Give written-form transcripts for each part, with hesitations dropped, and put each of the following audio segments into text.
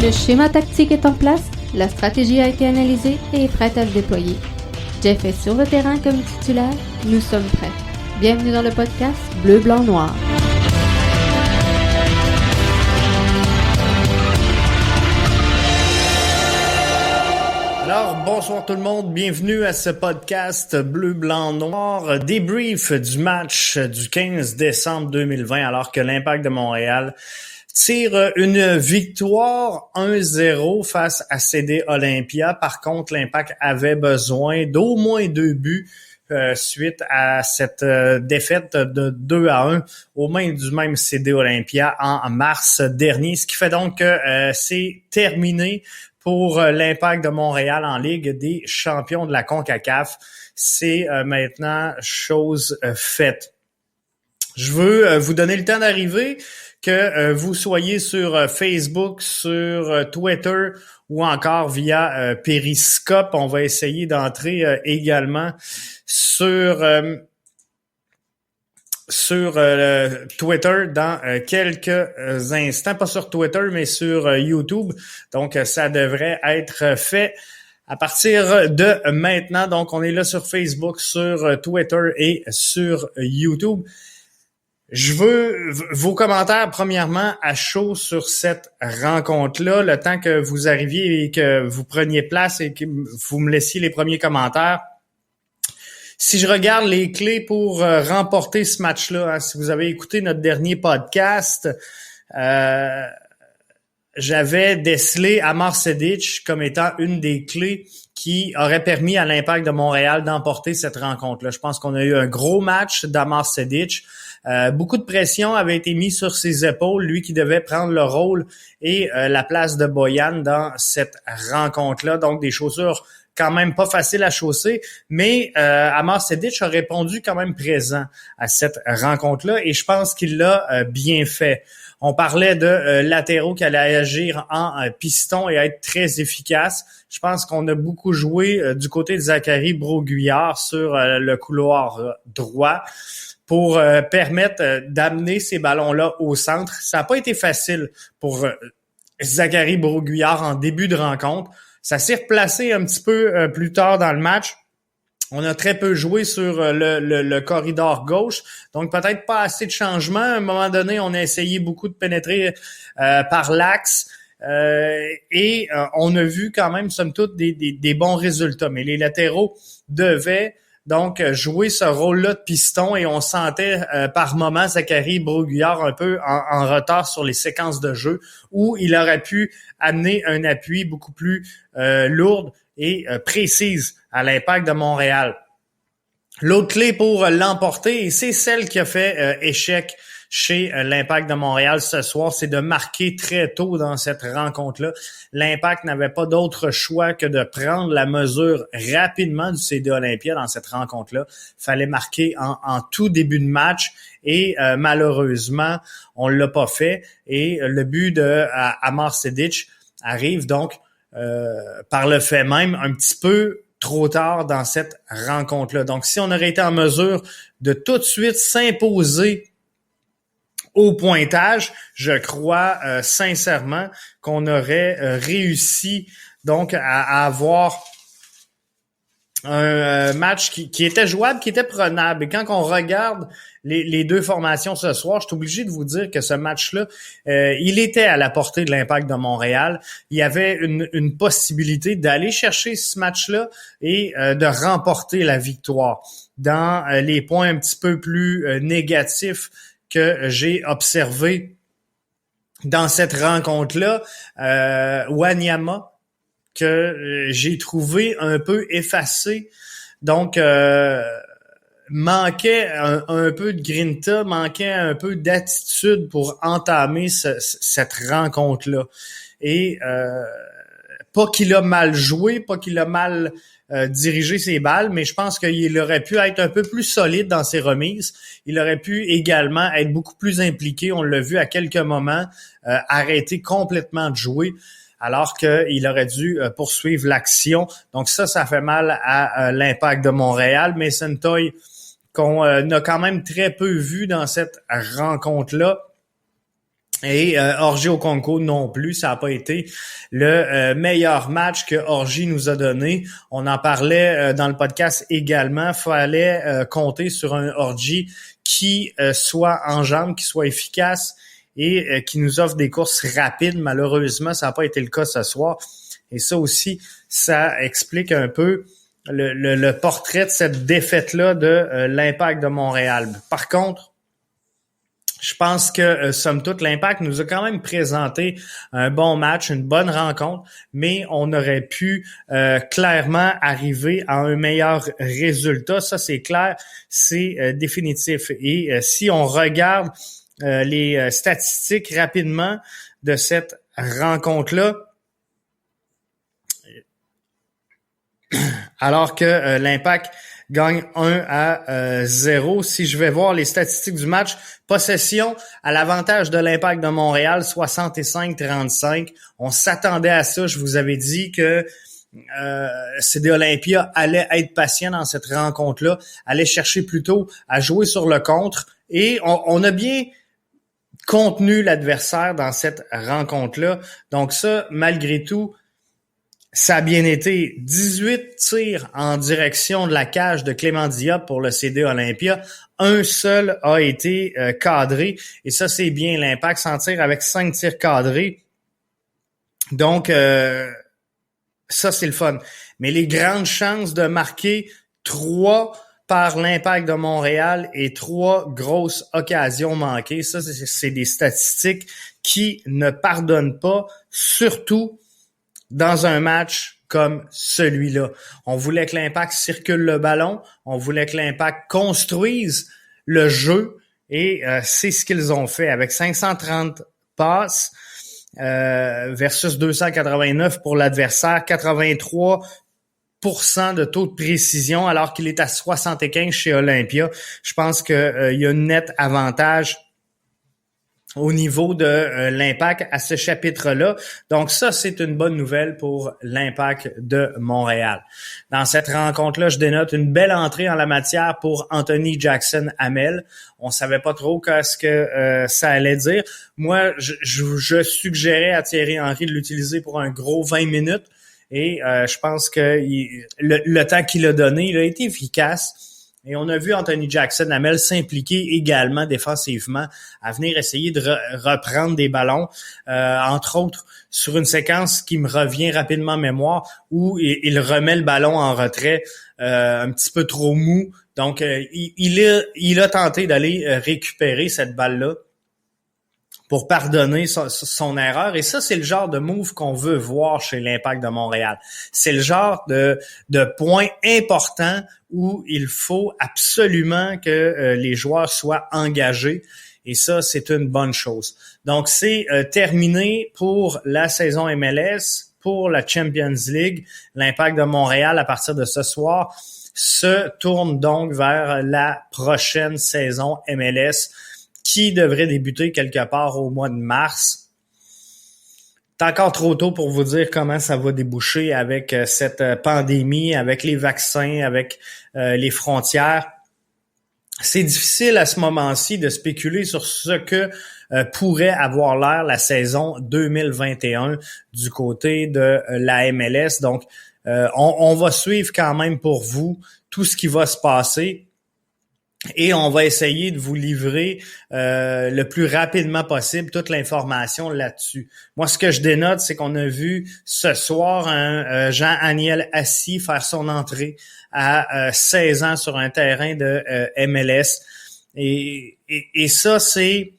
Le schéma tactique est en place, la stratégie a été analysée et est prête à se déployer. Jeff est sur le terrain comme titulaire, nous sommes prêts. Bienvenue dans le podcast Bleu, Blanc, Noir. Alors, bonsoir tout le monde, bienvenue à ce podcast Bleu, Blanc, Noir, débrief du match du 15 décembre 2020 alors que l'Impact de Montréal tire une victoire 1-0 face à CD Olympia. Par contre, l'Impact avait besoin d'au moins 2 buts suite à cette défaite de 2-1 aux mains du même CD Olympia en mars dernier, ce qui fait donc que c'est terminé pour l'Impact de Montréal en Ligue des champions de la CONCACAF. C'est maintenant chose faite. Je veux vous donner le temps d'arriver, que vous soyez sur Facebook, sur Twitter ou encore via Periscope. On va essayer d'entrer également sur Twitter dans quelques instants, pas sur Twitter, mais sur YouTube. Donc, ça devrait être fait à partir de maintenant. Donc, on est là sur Facebook, sur Twitter et sur YouTube. Je veux vos commentaires, premièrement, à chaud sur cette rencontre-là, le temps que vous arriviez et que vous preniez place et que vous me laissiez les premiers commentaires. Si je regarde les clés pour remporter ce match-là, si vous avez écouté notre dernier podcast, j'avais décelé Amar Sejdić comme étant une des clés qui aurait permis à l'Impact de Montréal d'emporter cette rencontre-là. Je pense qu'on a eu un gros match d'Amar Sejdić. Beaucoup de pression avait été mise sur ses épaules, lui qui devait prendre le rôle et la place de Bojan dans cette rencontre-là. Donc, des chaussures quand même pas faciles à chausser, mais Amar Sejdić a répondu quand même présent à cette rencontre-là et je pense qu'il l'a bien fait. On parlait de latéraux qui allaient agir en piston et être très efficaces. Je pense qu'on a beaucoup joué du côté de Zachary Broguillard sur le couloir droit pour permettre d'amener ces ballons-là au centre. Ça n'a pas été facile pour Zachary Broguillard en début de rencontre. Ça s'est replacé un petit peu plus tard dans le match. On a très peu joué sur le corridor gauche, donc peut-être pas assez de changements. À un moment donné, on a essayé beaucoup de pénétrer par l'axe et on a vu quand même, somme toute, des bons résultats. Mais les latéraux devaient donc jouer ce rôle-là de piston et on sentait par moments Zachary Broguillard un peu en retard sur les séquences de jeu où il aurait pu amener un appui beaucoup plus lourd et précise à l'Impact de Montréal. L'autre clé pour l'emporter, et c'est celle qui a fait échec chez l'Impact de Montréal ce soir, c'est de marquer très tôt dans cette rencontre-là. L'Impact n'avait pas d'autre choix que de prendre la mesure rapidement du CD Olympia dans cette rencontre-là. Fallait marquer en tout début de match et malheureusement, on l'a pas fait. Et le but de Amar Sejdić arrive donc par le fait même un petit peu trop tard dans cette rencontre-là. Donc, si on aurait été en mesure de tout de suite s'imposer au pointage, je crois sincèrement qu'on aurait réussi donc à avoir un match qui était jouable, qui était prenable. Et quand on regarde les deux formations ce soir, je suis obligé de vous dire que ce match-là, il était à la portée de l'Impact de Montréal. Il y avait une possibilité d'aller chercher ce match-là et de remporter la victoire. Dans les points un petit peu plus négatifs que j'ai observés dans cette rencontre-là, Wanyama, que j'ai trouvé un peu effacé. Donc, manquait un peu de grinta, manquait un peu d'attitude pour entamer cette rencontre-là. Et pas qu'il a mal joué, pas qu'il a mal dirigé ses balles, mais je pense qu'il aurait pu être un peu plus solide dans ses remises. Il aurait pu également être beaucoup plus impliqué. On l'a vu à quelques moments, arrêter complètement de jouer, alors qu'il aurait dû poursuivre l'action. Donc ça fait mal à l'Impact de Montréal. Mason Toye, qu'on a quand même très peu vu dans cette rencontre-là, Et Orji Okonko non plus, ça n'a pas été le meilleur match que Orji nous a donné. On en parlait dans le podcast également. Fallait compter sur un Orji qui soit en jambes, qui soit efficace et qui nous offre des courses rapides. Malheureusement, ça n'a pas été le cas ce soir. Et ça aussi, ça explique un peu le portrait de cette défaite-là de l'Impact de Montréal. Par contre, je pense que, somme toute, l'Impact nous a quand même présenté un bon match, une bonne rencontre, mais on aurait pu clairement arriver à un meilleur résultat. Ça, c'est clair, c'est définitif. Et si on regarde les statistiques rapidement de cette rencontre-là, alors que l'Impact gagne 1-0. Si je vais voir les statistiques du match, possession à l'avantage de l'Impact de Montréal, 65-35. On s'attendait à ça. Je vous avais dit que CD Olympia allait être patient dans cette rencontre-là, allait chercher plutôt à jouer sur le contre. Et on a bien contenu l'adversaire dans cette rencontre-là. Donc ça, malgré tout, ça a bien été. 18 tirs en direction de la cage de Clément Diop pour le CD Olympia. Un seul a été cadré. Et ça, c'est bien. l'Impact s'en tire avec 5 tirs cadrés. Donc, ça, c'est le fun. Mais les grandes chances de marquer 3 par l'Impact de Montréal et 3 grosses occasions manquées, ça, c'est des statistiques qui ne pardonnent pas, surtout dans un match comme celui-là. On voulait que l'Impact circule le ballon, on voulait que l'Impact construise le jeu et c'est ce qu'ils ont fait avec 530 passes versus 289 pour l'adversaire, 83% de taux de précision alors qu'il est à 75 chez Olympia. Je pense qu'il y a un net avantage au niveau de l'Impact à ce chapitre-là. Donc ça, c'est une bonne nouvelle pour l'Impact de Montréal. Dans cette rencontre-là, je dénote une belle entrée en la matière pour Anthony Jackson-Hamel. On savait pas trop qu'est-ce que ça allait dire. Moi, je suggérais à Thierry Henry de l'utiliser pour un gros 20 minutes et je pense que le temps qu'il a donné, il a été efficace. Et on a vu Anthony Jackson-Hamel s'impliquer également défensivement, à venir essayer de reprendre des ballons, entre autres sur une séquence qui me revient rapidement en mémoire, où il remet le ballon en retrait un petit peu trop mou. Donc, il a tenté d'aller récupérer cette balle-là pour pardonner son erreur. Et ça, c'est le genre de move qu'on veut voir chez l'Impact de Montréal. C'est le genre de point important où il faut absolument que les joueurs soient engagés. Et ça, c'est une bonne chose. Donc, c'est terminé pour la saison MLS, pour la Champions League. L'Impact de Montréal, à partir de ce soir, se tourne donc vers la prochaine saison MLS qui devrait débuter quelque part au mois de mars. C'est encore trop tôt pour vous dire comment ça va déboucher avec cette pandémie, avec les vaccins, avec les frontières. C'est difficile à ce moment-ci de spéculer sur ce que pourrait avoir l'air la saison 2021 du côté de la MLS. Donc, on va suivre quand même pour vous tout ce qui va se passer. Et on va essayer de vous livrer le plus rapidement possible toute l'information là-dessus. Moi, ce que je dénote, c'est qu'on a vu ce soir un Jean-Aniel Assis faire son entrée à 16 ans sur un terrain de MLS. Et ça, c'est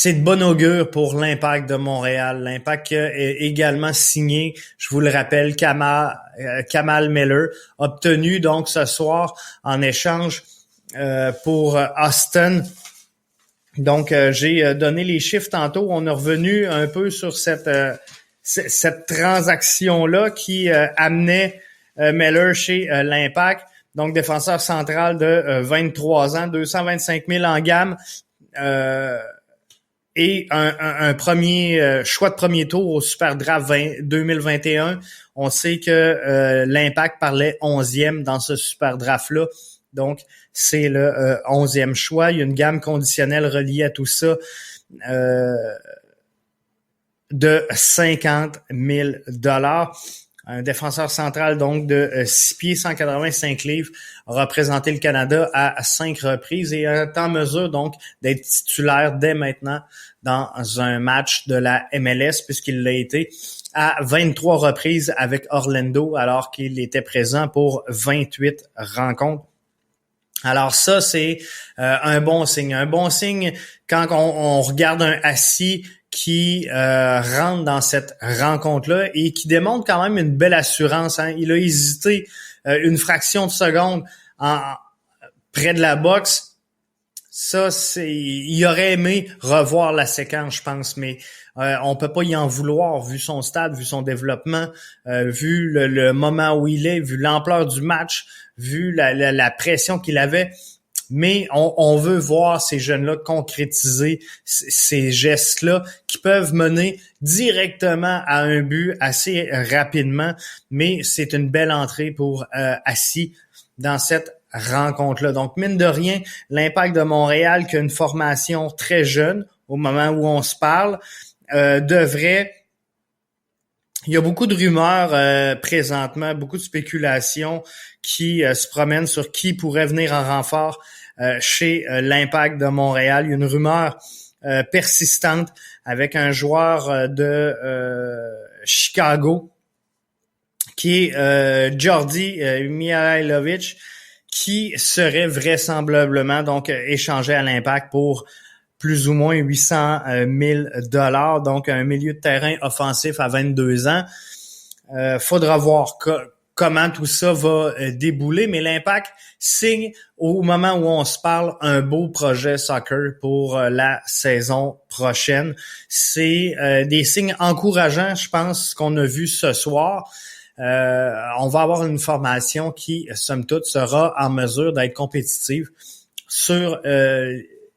de bon augure pour l'Impact de Montréal. L'Impact a également signé, je vous le rappelle, Kamal Miller, obtenu donc ce soir en échange pour Austin. Donc, j'ai donné les chiffres tantôt. On est revenu un peu sur cette transaction-là qui amenait Miller chez l'Impact. Donc, défenseur central de 23 ans, 225 000 en gamme et un premier choix de premier tour au Super Draft 2021. On sait que l'Impact parlait 11e dans ce Super Draft-là. Donc, c'est le 11e choix. Il y a une gamme conditionnelle reliée à tout ça de 50 000 $. Un défenseur central, donc, de 6 pieds, 185 livres, a représenté le Canada à 5 reprises et est en mesure, donc, d'être titulaire dès maintenant dans un match de la MLS, puisqu'il l'a été à 23 reprises avec Orlando, alors qu'il était présent pour 28 rencontres. Alors ça, c'est un bon signe. Un bon signe quand on regarde un assis qui rentre dans cette rencontre-là et qui démontre quand même une belle assurance. Hein. Il a hésité une fraction de seconde près de la boxe. Ça, il aurait aimé revoir la séquence, je pense, mais on peut pas y en vouloir vu son stade, vu son développement, vu le moment où il est, vu l'ampleur du match, vu la pression qu'il avait. Mais on veut voir ces jeunes-là concrétiser ces gestes-là qui peuvent mener directement à un but assez rapidement. Mais c'est une belle entrée pour Assis dans cette rencontre-là. Donc, mine de rien, l'Impact de Montréal, qui a une formation très jeune au moment où on se parle, devrait... Il y a beaucoup de rumeurs présentement, beaucoup de spéculations qui se promènent sur qui pourrait venir en renfort chez l'Impact de Montréal. Il y a une rumeur persistante avec un joueur de Chicago qui est Jordi Mihailovic, qui serait vraisemblablement donc échangé à l'Impact pour plus ou moins 800 000 $, donc un milieu de terrain offensif à 22 ans. Faudra voir comment tout ça va débouler, mais l'Impact signe au moment où on se parle un beau projet soccer pour la saison prochaine. C'est des signes encourageants, je pense, qu'on a vu ce soir. On va avoir une formation qui, somme toute, sera en mesure d'être compétitive sur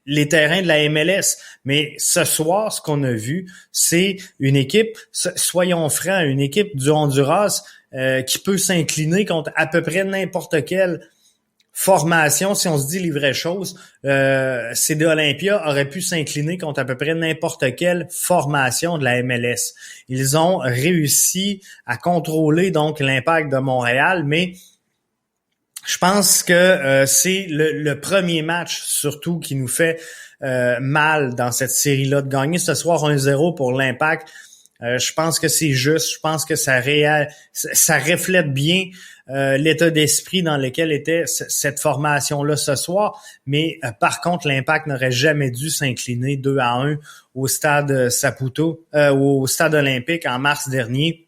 les terrains de la MLS. Mais ce soir, ce qu'on a vu, c'est une équipe, soyons francs, une équipe du Honduras qui peut s'incliner contre à peu près n'importe quelle formation. Si on se dit les vraies choses, CD Olympia aurait pu s'incliner contre à peu près n'importe quelle formation de la MLS. Ils ont réussi à contrôler donc l'Impact de Montréal, mais je pense que c'est le premier match surtout qui nous fait mal dans cette série-là. De gagner ce soir 1-0 pour l'Impact, je pense que c'est juste. Je pense que ça reflète bien l'état d'esprit dans lequel était cette formation-là ce soir. Mais par contre, l'Impact n'aurait jamais dû s'incliner 2-1 au stade Saputo, au stade olympique en mars dernier.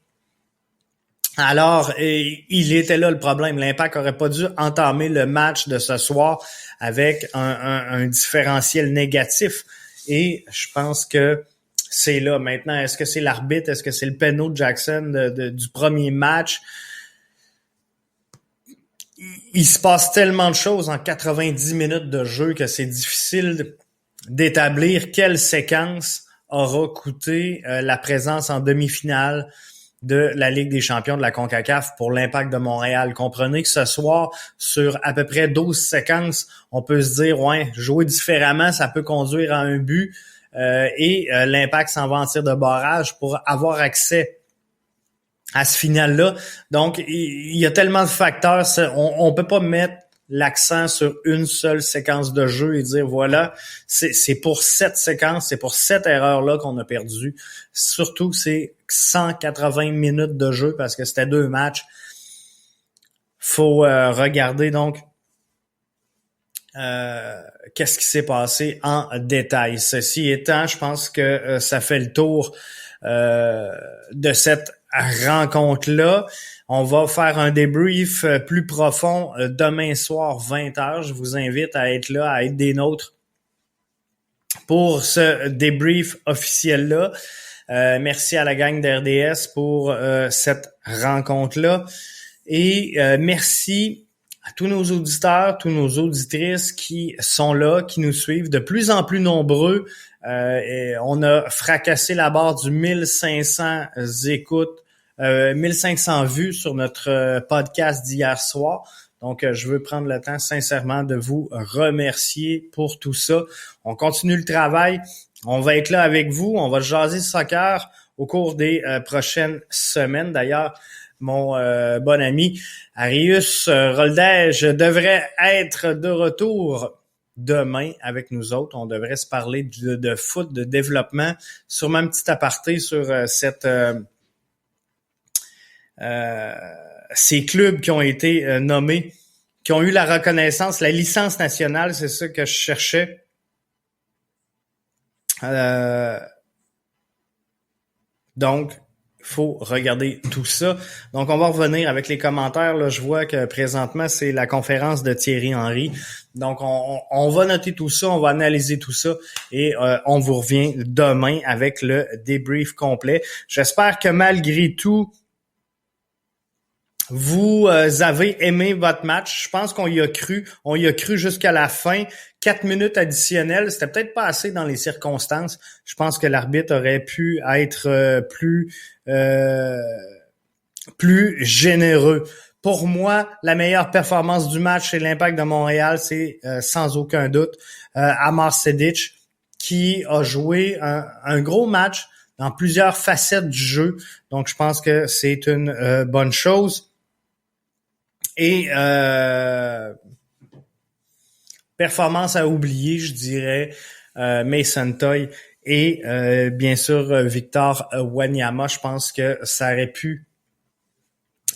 Alors, il était là le problème. L'Impact aurait pas dû entamer le match de ce soir avec un différentiel négatif. Et je pense que c'est là maintenant. Est-ce que c'est l'arbitre? Est-ce que c'est le péno de Jackson du premier match? Il se passe tellement de choses en 90 minutes de jeu que c'est difficile d'établir quelle séquence aura coûté la présence en demi-finale de la Ligue des champions de la CONCACAF pour l'Impact de Montréal. Comprenez que ce soir, sur à peu près 12 séquences, on peut se dire, ouais, jouer différemment, ça peut conduire à un but et l'Impact s'en va en tir de barrage pour avoir accès à ce final-là. Donc, il y a tellement de facteurs, on peut pas mettre l'accent sur une seule séquence de jeu et dire voilà, c'est pour cette séquence, c'est pour cette erreur-là qu'on a perdu. Surtout, c'est 180 minutes de jeu parce que c'était 2 matchs. Faut regarder donc qu'est-ce qui s'est passé en détail. Ceci étant, je pense que ça fait le tour de cette rencontre-là. On va faire un débrief plus profond demain soir 20h. Je vous invite à être là, à être des nôtres pour ce débrief officiel-là. Merci à la gang d'RDS pour cette rencontre-là. Et merci à tous nos auditeurs, tous nos auditrices qui sont là, qui nous suivent, de plus en plus nombreux. Et on a fracassé la barre du 1500 écoutes, 1500 vues sur notre podcast d'hier soir. Donc, je veux prendre le temps sincèrement de vous remercier pour tout ça. On continue le travail. On va être là avec vous. On va jaser soccer au cours des prochaines semaines. D'ailleurs, mon bon ami Arius Roldège devrait être de retour demain avec nous autres. On devrait se parler de foot, de développement. Sûrement un petit aparté sur ces clubs qui ont été nommés, qui ont eu la reconnaissance, la licence nationale, c'est ça que je cherchais. Donc, il faut regarder tout ça. Donc, on va revenir avec les commentaires. Là, je vois que présentement, c'est la conférence de Thierry Henry. Donc, on va noter tout ça, on va analyser tout ça et on vous revient demain avec le débrief complet. J'espère que malgré tout, vous avez aimé votre match. Je pense qu'on y a cru. On y a cru jusqu'à la fin. 4 minutes additionnelles, c'était peut-être pas assez dans les circonstances. Je pense que l'arbitre aurait pu être plus généreux. Pour moi, la meilleure performance du match chez l'Impact de Montréal, c'est sans aucun doute Amar Sejdić qui a joué un gros match dans plusieurs facettes du jeu. Donc, je pense que c'est une bonne chose. Et performance à oublier, je dirais, Mason Toye et bien sûr Victor Wanyama. Je pense que ça aurait pu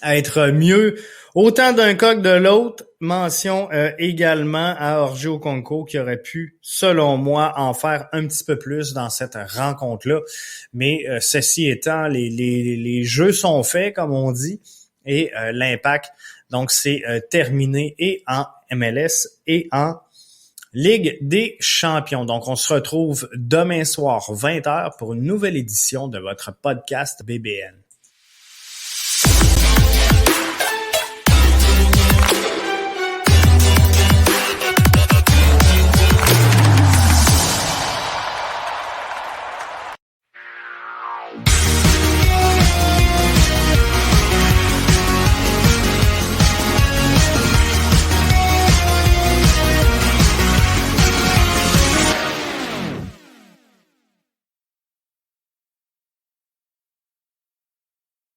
être mieux. Autant d'un cas que de l'autre. Mention également à Orji Okonkwo qui aurait pu, selon moi, en faire un petit peu plus dans cette rencontre-là. Mais ceci étant, les jeux sont faits, comme on dit, et l'Impact, donc c'est terminé et en MLS et en Ligue des champions. Donc, on se retrouve demain soir, 20h, pour une nouvelle édition de votre podcast BBN.